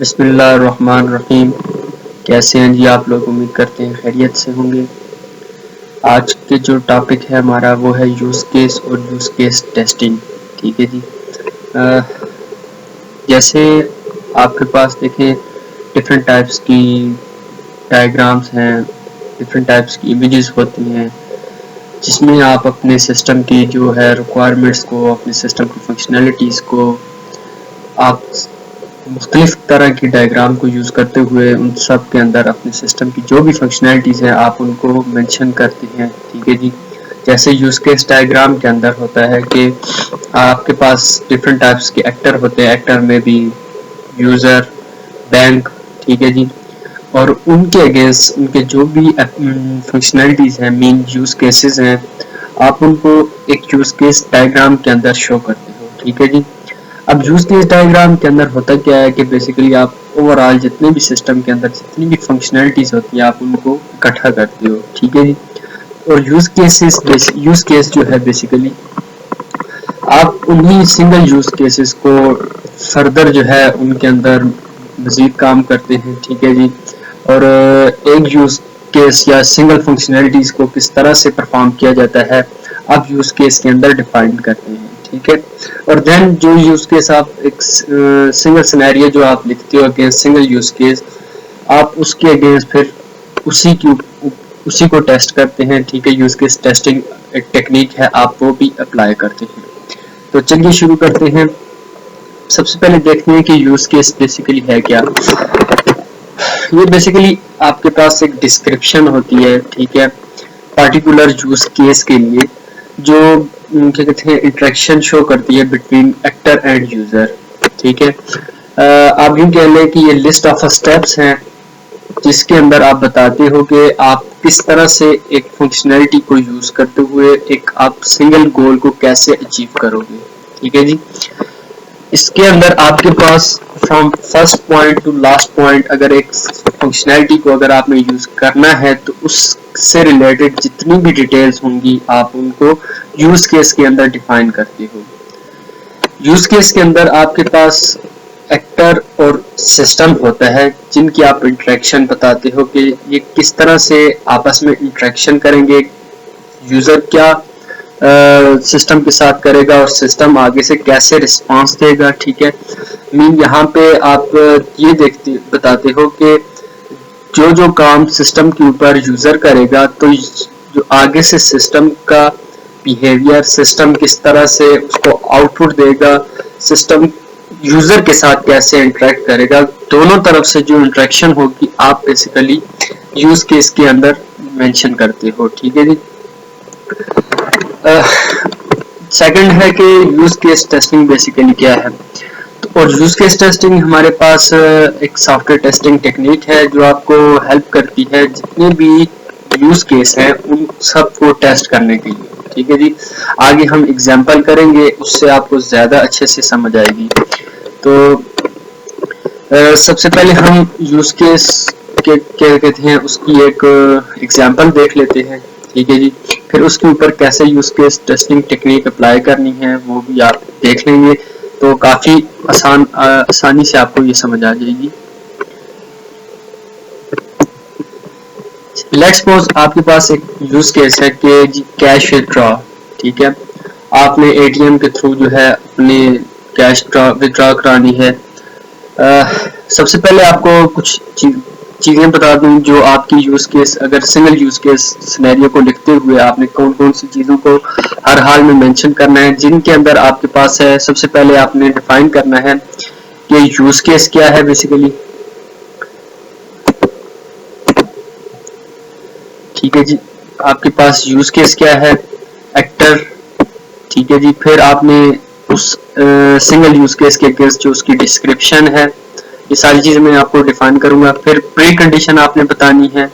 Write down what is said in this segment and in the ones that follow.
बिस्मिल्लाहिर्रहमानिर्रहीम। कैसे हैं जी आप लोग? उम्मीद करते हैं खैरियत से होंगे। आज के जो टॉपिक है हमारा वो है यूज़ केस और यूज़ केस टेस्टिंग। ठीक है जी। जैसे आपके पास देखें डिफरेंट टाइप्स की डायग्राम्स हैं, डिफरेंट टाइप्स की इमेजेस होती हैं जिसमें आप अपने सिस्टम की जो है रिक्वायरमेंट्स को, अपने सिस्टम की फंक्शनैलिटीज़ को आप मुख्तलिफ तरह की डायग्राम को यूज़ करते हुए उन सब के अंदर अपने सिस्टम की जो भी फंक्शनैलिटीज़ हैं आप उनको मेंशन करते हैं। ठीक है जी। जैसे यूज़ केस डायग्राम के अंदर होता है कि आपके पास डिफरेंट टाइप्स के एक्टर होते हैं, एक्टर में भी यूज़र, बैंक, ठीक है जी, और उनके अगेंस्ट उनके जो भी फंक्शनैलिटीज़ हैं, मेन यूज़ केसेस हैं, आप उनको एक यूज़ केस डायग्राम के अंदर शो करते हो। ठीक है जी। अब यूज़ केस डायग्राम के अंदर होता क्या है कि बेसिकली आप ओवरऑल जितने भी सिस्टम के अंदर जितनी भी फंक्शनैलिटीज़ होती है आप उनको इकट्ठा करते हो। ठीक है जी। और यूज़ केस जो है बेसिकली आप उन्हीं सिंगल यूज़ केसेस को फर्दर जो है उनके अंदर मज़ीद काम करते हैं। ठीक है जी। और एक यूज़ केस या सिंगल फंक्शनैलिटीज़ को किस तरह से परफॉर्म किया जाता है आप यूज़ केस के अंदर डिफाइन करते हैं। ठीक है। और देन जो यूज़ केस आप एक सिंगल सिनेरियो जो आप लिखते हो अगेंस्ट सिंगल यूज़ केस, आप उसके अगेंस्ट फिर उसी को टेस्ट करते हैं। ठीक है। यूज़ केस टेस्टिंग एक टेक्निक है, आप वो भी अप्लाई करते हैं। तो चलिए शुरू करते हैं। सबसे पहले देखते हैं कि यूज़ केस बेसिकली है क्या। ये बेसिकली आपके पास एक डिस्क्रिप्शन होती है, ठीक है, पार्टिकुलर यूज़ केस के लिए जो क्या कहते हैं इंटरेक्शन शो करती है बिटवीन एक्टर एंड यूज़र। ठीक है। आप यूँ कह लें कि ये लिस्ट ऑफ स्टेप्स हैं जिसके अंदर आप बताते हो कि आप किस तरह से एक फंक्शनैलिटी को यूज़ करते हुए एक आप सिंगल गोल को कैसे अचीव करोगे। ठीक है जी। इसके अंदर आपके पास from first point to last point अगर एक फंक्शनैलिटी को अगर आपने यूज़ करना है तो उससे रिलेटेड जितनी भी डिटेल्स होंगी आप उनको यूज़ केस के अंदर डिफाइन करते हो। यूज़ केस के अंदर आपके पास एक्टर और सिस्टम होता है जिनकी आप इंटरेक्शन बताते हो कि ये किस तरह से आपस में इंटरेक्शन करेंगे, यूज़र क्या सिस्टम के साथ करेगा और सिस्टम आगे से कैसे रिस्पांस देगा। ठीक है। मीन यहाँ पे आप ये बताते हो कि जो जो काम सिस्टम के ऊपर यूज़र करेगा तो जो आगे से सिस्टम का बिहेवियर, सिस्टम किस तरह से उसको आउटपुट देगा, सिस्टम यूज़र के साथ कैसे इंटरेक्ट करेगा, दोनों तरफ से जो इंटरेक्शन होगी आप बेसिकली यूज़ केस के अंदर मेंशन करते हो। ठीक है जी। सेकंड है कि यूज़ केस टेस्टिंग बेसिकली क्या है। और यूज़ केस टेस्टिंग हमारे पास एक सॉफ्टवेयर टेस्टिंग टेक्निक है जो आपको हेल्प करती है जितने भी यूज़ केस हैं उन सबको टेस्ट करने के लिए। ठीक है जी। आगे हम एग्जांपल करेंगे, उससे आपको ज़्यादा अच्छे से समझ आएगी। तो सबसे पहले हम यूज़ केस के क्या कहते हैं उसकी एक एग्जांपल देख लेते हैं। ठीक है जी। फिर उसके ऊपर कैसे use case testing technique apply करनी है वो भी आप देख लेंगे, तो काफ़ी आसानी से आपको ये समझ आ जाएगी। लेट्स सपोज आपके पास एक यूज़ केस है कि जी कैश विथड्रॉ। ठीक है। आपने एटीएम के थ्रू जो है अपने कैश विथड्रॉ करानी है। सबसे पहले आपको कुछ चीज़ें बता दूं जो आपकी यूज़ केस अगर सिंगल यूज़ केस सिनेरियो को लिखते हुए आपने कौन कौन सी चीज़ों को हर हाल में मेंशन करना है जिनके अंदर आपके पास है। सबसे पहले आपने डिफाइन करना है कि यूज़ केस क्या है बेसिकली। ठीक है जी। आपके पास यूज़ केस क्या है, एक्टर। ठीक है जी। फिर आपने उस सिंगल यूज़ केस के अगेंस्ट जो उसकी डिस्क्रिप्शन है, ये सारी चीज़ें मैं आपको डिफाइन करूंगा। फिर प्री कंडीशन आपने बतानी है,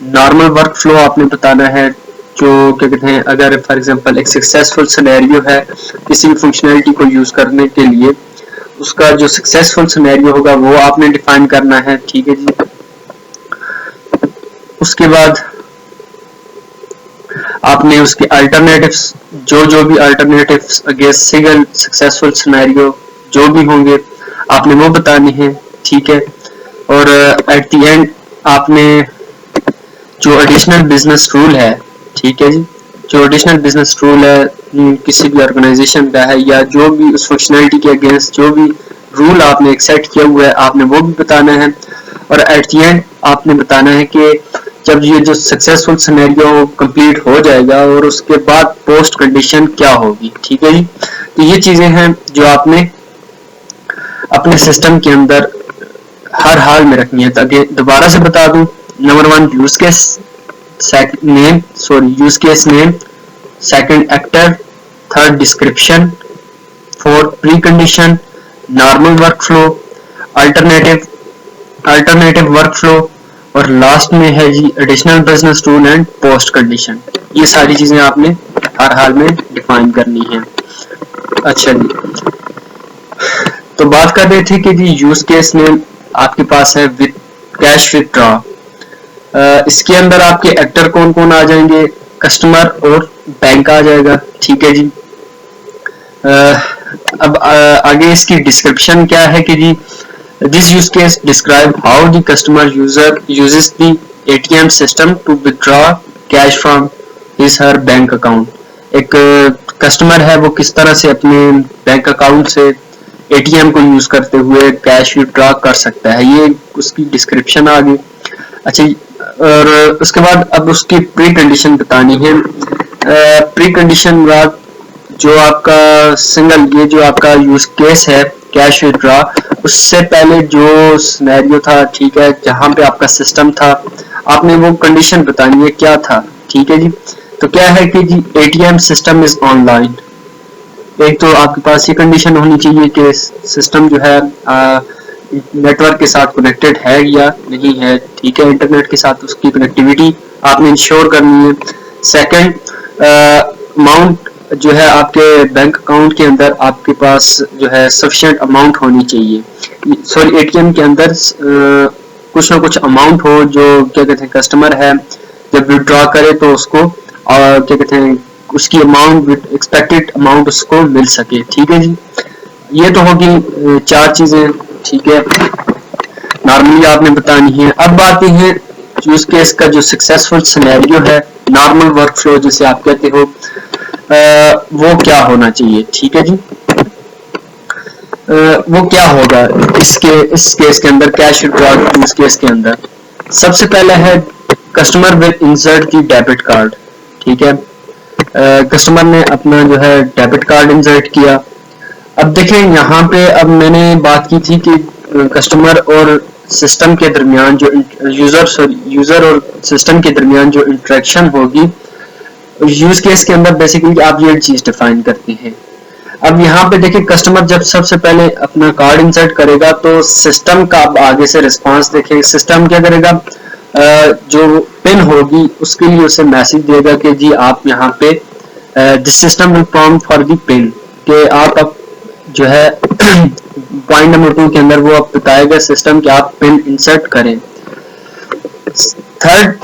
नॉर्मल वर्क फ्लो आपने बताना है, जो क्या कहते हैं अगर फॉर एग्जांपल एक सक्सेसफुल सिनेरियो है किसी भी फंक्शनैलिटी को यूज़ करने के लिए, उसका जो सक्सेसफुल सिनेरियो होगा वो आपने डिफाइन करना है। ठीक है जी। उसके बाद आपने उसके अल्टरनेटिव्स जो भी alternatives against single successful scenario जो भी होंगे आपने वो बताने हैं। ठीक है। और एट द एंड आपने जो एडिशनल बिजनेस रूल है, ठीक है जी, जो एडिशनल बिजनेस रूल है किसी भी ऑर्गेनाइजेशन का है या जो भी उस फंक्शनैलिटी के अगेंस्ट जो भी रूल आपने एक्सेप्ट किया हुआ है आपने वो भी बताना है। और एट द एंड आपने बताना है कि जब ये जो सक्सेसफुल सिनेरियो कंप्लीट हो जाएगा और उसके बाद पोस्ट कंडीशन क्या होगी, ठीक है जी। तो ये चीजें हैं जो आपने अपने सिस्टम के अंदर हर हाल में रखनी है। ताकि दोबारा से बता दूं, number 1 use case name, use case name, second actor, third description, fourth precondition, normal workflow, alternative workflow, और लास्ट में है जी additional business rule and post condition. ये सारी चीजें आपने हर हाल में डिफाइन करनी है। अच्छा जी, तो बात कर रहे थे कि जी यूज केस नेम आपके पास है विद कैश विथड्रॉ। इसके अंदर आपके एक्टर कौन कौन आ जाएंगे, कस्टमर और बैंक आ जाएगा, ठीक है जी। अब आगे इसकी डिस्क्रिप्शन क्या है कि जी this use case describe how the customer user uses the ATM system to withdraw cash from his her bank account. एक कस्टमर है वो किस तरह से अपने बैंक अकाउंट से एटीएम को यूज करते हुए कैश विथड्रॉ कर सकता है, ये उसकी डिस्क्रिप्शन आ गई। अच्छा, और उसके बाद अब उसकी प्री कंडीशन बतानी है। प्री कंडीशन बाद जो आपका सिंगल ये जो आपका यूज केस है कैश विथड्रॉ, उससे पहले जो सिनेरियो था, ठीक है, जहां पे आपका सिस्टम था, आपने वो कंडीशन बतानी है क्या था, ठीक है जी। तो क्या है कि जी एटीएम सिस्टम इज ऑनलाइन। एक तो आपके पास ये कंडीशन होनी चाहिए कि सिस्टम जो है नेटवर्क के साथ कनेक्टेड है या नहीं है, ठीक है, इंटरनेट के साथ उसकी कनेक्टिविटी आपने इंश्योर करनी है। सेकंड, अमाउंट जो है आपके बैंक अकाउंट के अंदर आपके पास जो है सफिशिएंट अमाउंट होनी चाहिए। सॉरी, एटीएम के अंदर कुछ ना कुछ अमाउंट हो जो क्या कहते हैं कस्टमर है जब विड्रॉ करे तो उसको और क्या कहते हैं उसकी अमाउंट एक्सपेक्टेड अमाउंट उसको मिल सके, ठीक है जी। ये तो होगी 4 चीजें, ठीक है, नॉर्मली आपने बतानी है। अब आती है यूज केस का जो सक्सेसफुल सिनेरियो है, नॉर्मल वर्कफ्लो जिसे आप कहते हो, वो क्या होना चाहिए, ठीक है जी। वो क्या होगा इस केस के अंदर, कैश विथड्रॉ यूज केस के अंदर। सबसे पहला है customer will insert the debit card, ठीक है। कस्टमर ने अपना जो है डेबिट कार्ड इंसर्ट किया। अब देखें यहाँ पे, अब मैंने बात की थी कि कस्टमर और सिस्टम के दरमियान जो यूजर और सिस्टम के दरमियान जो इंटरेक्शन होगी यूज केस के अंदर, बेसिकली आप ये चीज डिफाइन करते हैं। अब यहाँ पे देखिए कस्टमर जब सबसे पहले अपना कार्ड इंसर्ट करेगा तो सिस्टम का अब आगे से रिस्पांस देखें। सिस्टम क्या करेगा, जो पिन होगी उसके लिए उसे मैसेज देगा कि जी आप यहाँ पे this system will prompt for the pin, कि आप अब जो है पॉइंट नंबर 2 के अंदर वो अब बताएगा सिस्टम कि आप पिन इंसर्ट करें। थर्ड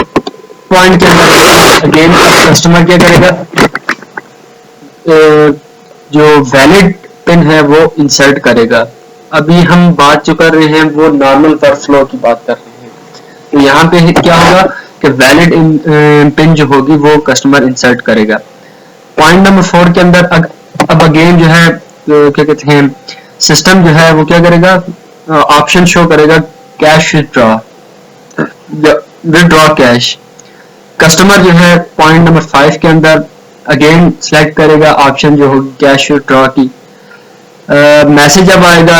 पॉइंट के अंदर अगेन कस्टमर क्या करेगा, जो वैलिड पिन है वो इंसर्ट करेगा। अभी हम बात जो कर रहे हैं वो नॉर्मल वर्कफ्लो की बात कर रहे हैं, तो यहाँ पे क्या होगा कि वैलिड पिन जो होगी वो कस्टमर इंसर्ट करेगा। पॉइंट नंबर 4 के अंदर अब अगेन जो है क्या कहते हैं सिस्टम जो है वो क्या करेगा, ऑप्शन शो करेगा कैश विथड्रॉ कैश। कस्टमर जो है पॉइंट नंबर 5 के अंदर अगेन सिलेक्ट करेगा ऑप्शन जो होगी कैश विथड्रॉ की। मैसेज अब आएगा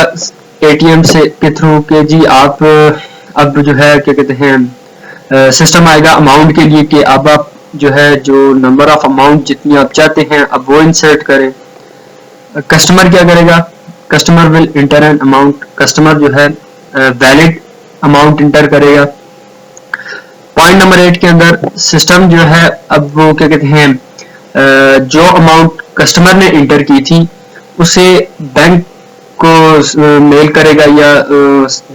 एटीएम से के थ्रू कि जी आप अब जो है क्या कहते हैं सिस्टम आएगा अमाउंट के लिए कि अब आप जो है जो नंबर ऑफ अमाउंट जितनी आप चाहते हैं अब वो इंसर्ट करें। कस्टमर क्या करेगा, customer will inter an amount, customer जो है वैलिड अमाउंट इंटर करेगा। पॉइंट नंबर 8 के अंदर सिस्टम जो है अब वो क्या कहते हैं जो अमाउंट कस्टमर ने इंटर की थी उसे बैंक को मेल करेगा या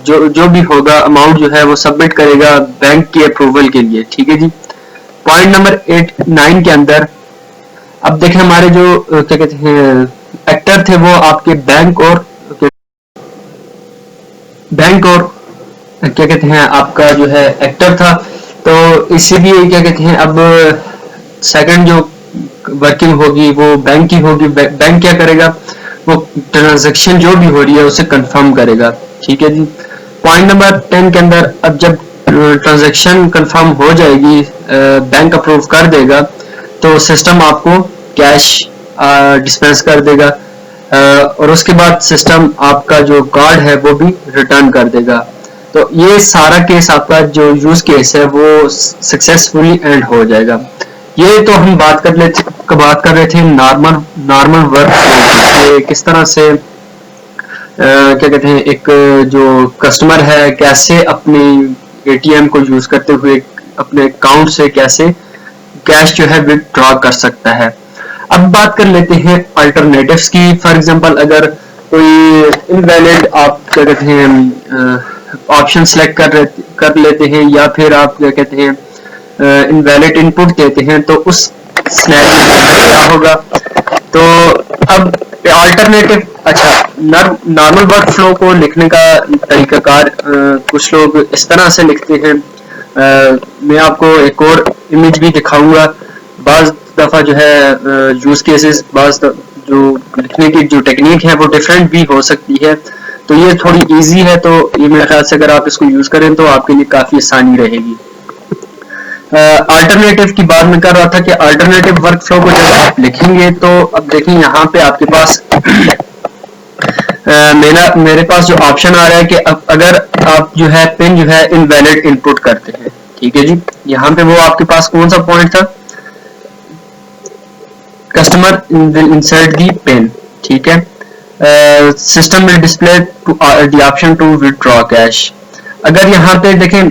जो भी होगा अमाउंट जो है वो सबमिट करेगा बैंक की अप्रूवल के लिए, ठीक है जी। पॉइंट नंबर 9 के अंदर अब देखें हमारे जो क्या कहते हैं एक्टर थे वो आपके बैंक और बैंक और क्या कहते हैं आपका जो है एक्टर था, तो इसीलिए क्या कहते हैं अब सेकंड जो वर्किंग होगी वो बैंक की होगी। बैंक क्या करेगा, वो ट्रांजैक्शन जो भी हो रही है उसे कंफर्म करेगा। ठीक है जी। पॉइंट नंबर 10 के अंदर अब जब ट्रांजैक्शन कंफर्म हो जाएगी, बैंक अप्रूव कर देगा, तो सिस्टम आपको कैश डिस्पेंस कर देगा, और उसके बाद सिस्टम आपका जो कार्ड है वो भी रिटर्न कर देगा। तो ये सारा केस आपका जो यूज केस है वो सक्सेसफुली एंड हो जाएगा। ये तो हम बात कर रहे थे नॉर्मल वर्क फ्लो की, किस तरह से क्या कहते हैं एक जो कस्टमर है कैसे अपनी एटीएम को यूज करते हुए अपने अकाउंट से कैसे कैश जो है विथड्रॉ कर सकता है। अब बात कर लेते हैं अल्टरनेटिव्स की। फॉर एग्जांपल अगर कोई इनवैलिड आप क्या कहते हैं ऑप्शन सेलेक्ट कर लेते हैं, या फिर आप क्या कहते हैं इनवैलिड इनपुट देते हैं, तो उस सिनेरियो में क्या होगा। तो अब अल्टरनेटिव, अच्छा, नॉर्मल वर्क फ्लो को लिखने का तरीकाकार कुछ लोग इस तरह से लिखते हैं। मैं आपको एक और इमेज भी दिखाऊंगा। बाज दफा जो है यूज केसेस, बाज जो लिखने की जो टेक्निक है वो डिफरेंट भी हो सकती है। तो ये थोड़ी इजी है, तो ये मेरे ख्याल से अगर आप इसको यूज करें तो आपके लिए काफी आसानी रहेगी। अल्टरनेटिव की बात मैं कर रहा था कि अल्टरनेटिव वर्क फ्लो को जब आप लिखेंगे तो अब देखिए यहाँ पे आपके पास मेरे पास जो ऑप्शन आ रहा है कि अगर आप जो है पिन जो है इनवैलिड इनपुट करते हैं। ठीक है जी। यहाँ पे वो आपके पास कौन सा पॉइंट था, customer will insert the pin. ठीक है। System will display the option to withdraw cash. अगर यहाँ पे देखें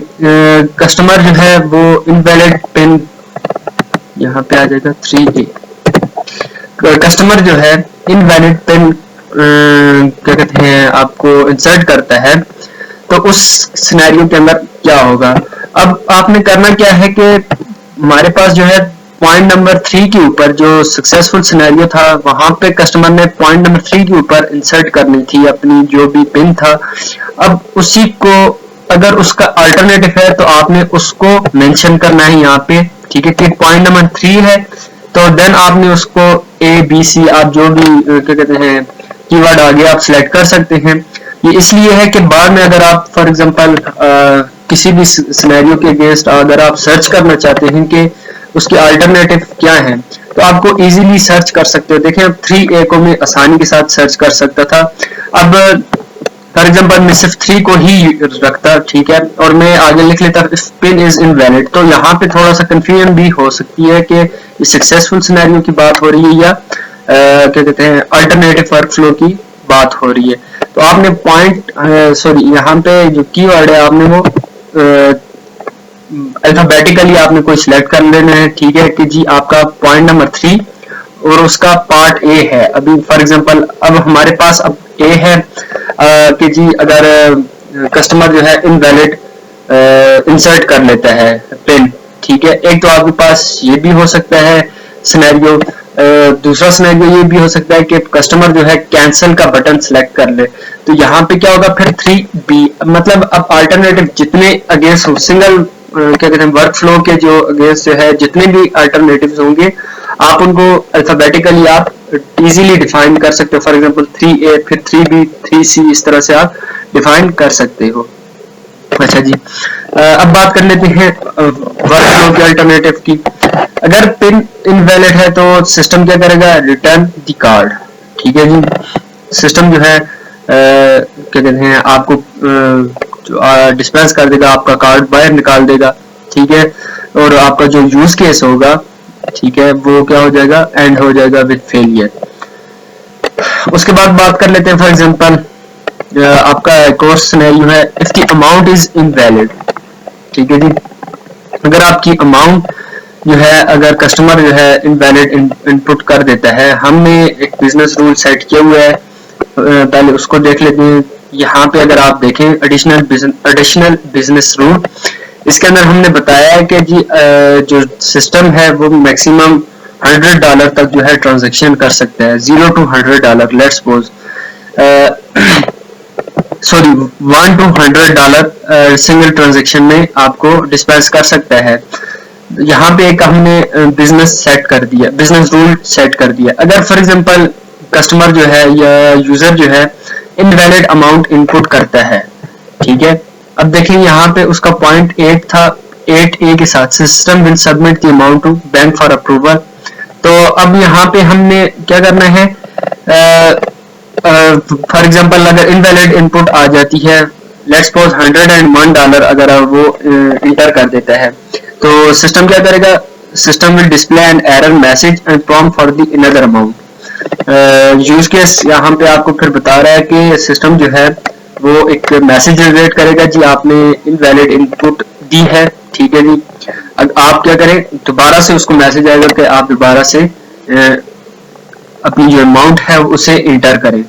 कस्टमर जो है वो इनवैलिड पिन, यहाँ पे आ जाएगा 3A, कस्टमर जो है इनवैलिड पिन क्या कहते हैं आपको इंसर्ट करता है, तो उस सिनेरियो के अंदर क्या होगा। अब आपने करना क्या है कि हमारे पास जो है पॉइंट नंबर 3 के ऊपर जो सक्सेसफुल सिनेरियो था, वहां पे कस्टमर ने पॉइंट नंबर 3 के ऊपर इंसर्ट करनी थी अपनी जो भी पिन था। अब उसी को अगर उसका अल्टरनेटिव है तो आपने उसको मेंशन करना है यहाँ पे। ठीक है कि पॉइंट नंबर 3 है, तो देन आपने उसको ABC आप जो भी क्या कहते हैं कीवर्ड आगे आप सिलेक्ट कर सकते हैं। ये इसलिए है कि बाद में अगर आप फॉर एग्जांपल किसी भी सिनेरियो के अगेंस्ट अगर आप सर्च करना चाहते हैं कि उसके अल्टरनेटिव क्या है, तो आपको इजीली सर्च कर सकते हो। देखें अब 3A को मैं आसानी के साथ सर्च कर सकता था। अब फॉर एग्जांपल मैं सिर्फ 3 को ही रखता, ठीक है, और मैं आगे लिख लेता पिन इज इनवैलिड, तो यहाँ पे थोड़ा सा कंफ्यूजन भी हो सकती है कि ये सक्सेसफुल सिनेरियो की बात हो रही है या क्या कहते हैं अल्टरनेटिव वर्क फ्लो की बात हो रही है। तो आपने पॉइंट यहाँ पे जो कीवर्ड है आपने वो अल्फाबेटिकली आपने कोई सिलेक्ट कर लेना है। ठीक है कि जी आपका पॉइंट नंबर 3 और उसका पार्ट A है। अभी फॉर एग्जांपल अब हमारे पास अब A है कि जी अगर कस्टमर जो है इनवैलिड इंसर्ट कर लेता है पिन। ठीक है, एक तो आपके पास ये भी हो सकता है सिनेरियो, दूसरा सिनेरियो ये भी हो सकता है कि कस्टमर जो है कैंसिल का बटन सिलेक्ट कर ले। तो यहाँ पे क्या होगा फिर 3B, मतलब अब अल्टरनेटिव जितने अगेंस्ट हो, सिंगल क्या कहते हैं वर्क फ्लो के जो अगेंस्ट जो है जितने भी अल्टरनेटिव्स होंगे आप उनको अल्फाबेटिकली आप इजीली डिफाइन कर सकते हो। फॉर एग्जांपल 3A फिर 3B 3C इस तरह से आप डिफाइन कर सकते हो। अच्छा जी, अब बात कर लेते हैं वर्क फ्लो के अल्टरनेटिव की। अगर पिन इनवैलिड है तो सिस्टम क्या करेगा, रिटर्न द कार्ड। ठीक है जी, सिस्टम जो है क्या कहते हैं आपको डिस्पेंस कर देगा, आपका कार्ड बाहर निकाल देगा। ठीक है, और आपका जो यूज केस होगा, ठीक है, वो क्या हो जाएगा, एंड हो जाएगा विद फेलियर। उसके बाद बात कर लेते हैं फॉर एग्जांपल आपका एक और सिनेरियो है, if the amount is invalid. ठीक है जी, अगर आपकी अमाउंट जो है अगर कस्टमर जो है इनवैलिड इनपुट कर देता है, हमने एक बिजनेस रूल सेट किया हुआ है, पहले उसको देख लेते हैं। यहाँ पे अगर आप देखें एडिशनल बिजनेस रूल, इसके अंदर हमने बताया है कि जी जो सिस्टम है वो मैक्सिमम $100 तक जो है ट्रांजैक्शन कर सकता है, $0 to $100 let's suppose. Sorry $1 to $100 single transaction में आपको डिस्पेंस कर सकता है। यहाँ पे एक हमने बिजनेस सेट कर दिया, बिजनेस रूल सेट कर दिया। अगर फॉर एग्जांपल कस्टमर जो है या यूजर जो है इनवैलिड अमाउंट इनपुट करता है, ठीक है। अब देखिए यहाँ पे उसका पॉइंट 8 था, 8A के साथ system will submit the amount to bank for approval. तो अब यहाँ पे हमने क्या करना है, फॉर एग्जांपल अगर इनवैलिड इनपुट आ जाती है, लेट्स सपोज $101 अगर वो इंटर कर देता है, तो सिस्टम क्या करेगा, system will display an error message and prompt for the another amount. Use case यहाँ पे आपको फिर बता रहा है कि सिस्टम जो है वो एक मैसेज जनरेट करेगा, जी आपने इनवैलिड इनपुट दी है, ठीक है जी। अब आप क्या करें, दोबारा से उसको मैसेज आएगा कि आप दोबारा से अपनी जो अमाउंट है उसे इंटर करें।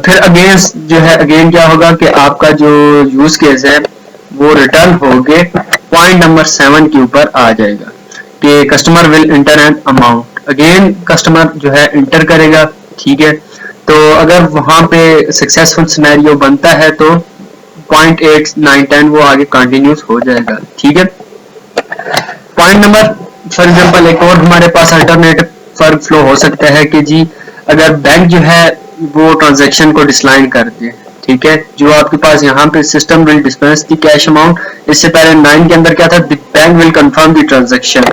फिर अगेन जो है, अगेन क्या होगा कि आपका जो यूज केस है वो रिटर्न हो गए पॉइंट नंबर 7 के ऊपर आ जाएगा कि customer will inter an amount. Again customer जो है इंटर करेगा, ठीक है। तो अगर वहां पे सक्सेसफुल सिनेरियो बनता है तो पॉइंट 8, 9, 10 वो आगे कंटिन्यूस हो जाएगा, ठीक है। पॉइंट नंबर फॉर एग्जांपल एक और हमारे पास अल्टरनेटिव फर्क फ्लो हो सकता है कि जी अगर बैंक जो है वो ट्रांजैक्शन को डिक्लाइन कर दे, ठीक है। जो आपके पास यहाँ पे system will dispense the cash amount, इससे पहले 9 के अंदर क्या था, the bank will confirm the transaction,